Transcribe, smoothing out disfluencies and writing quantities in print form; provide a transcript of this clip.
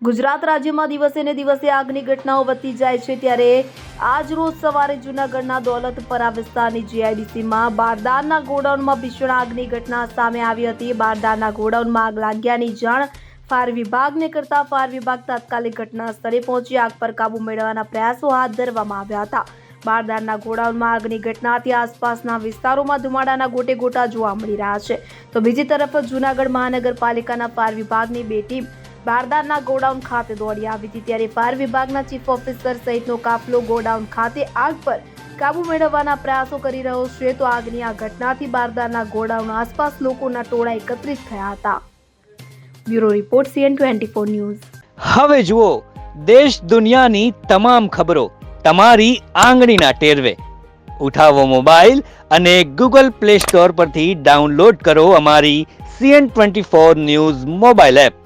ગુજરાત રાજ્યમાં દિવસે ને દિવસે આગની ઘટનાઓ વધતી જાય છે ત્યારે આજ રોજ સવારે જૂનાગઢના દોલતપરા વિસ્તારની જીઆઈડીસીમાં બારદાનના ગોડાઉનમાં ભીષણ આગની ઘટના સામે આવી હતી। બારદાનના ગોડાઉનમાં આગ લાગ્યાની જાણ ફાયર વિભાગને કરતા ફાયર વિભાગ તાત્કાલિક ઘટના સ્થળે પહોંચી આગ પર કાબુ મેળવવાના પ્રયાસો હાથ ધરવામાં આવ્યા હતા। બારદાનના ગોડાઉનમાં આગની ઘટનાથી આસપાસના વિસ્તારોમાં ધુમાડાના ગોટે ગોટા જોવા મળી રહ્યા છે। તો બીજી તરફ જૂનાગઢ મહાનગરપાલિકાના ફાયર વિભાગની બે ટીમ બારદાનના ગોડાઉન ખાતે દોડી આવી હતી ત્યારે ફાયર વિભાગના ચીફ ઓફિસર સહિતનો કાફલો ગોડાઉન ખાતે આગ પર કાબુ મેળવવાના પ્રયાસો કરી રહ્યો છે। તો આગની આ ઘટનાથી બારદાનના ગોડાઉન આસપાસ લોકોના ટોળા એકત્રિત થયા હતા। Bureau report CN24 news. હવે જુઓ દેશ દુનિયાની તમામ ખબરો તમારી આંગળીના ટેરવે। ઉઠાવો મોબાઈલ અને Google Play Store પરથી ડાઉનલોડ કરો અમારી CN24 ન્યૂઝ મોબાઈલ એપ।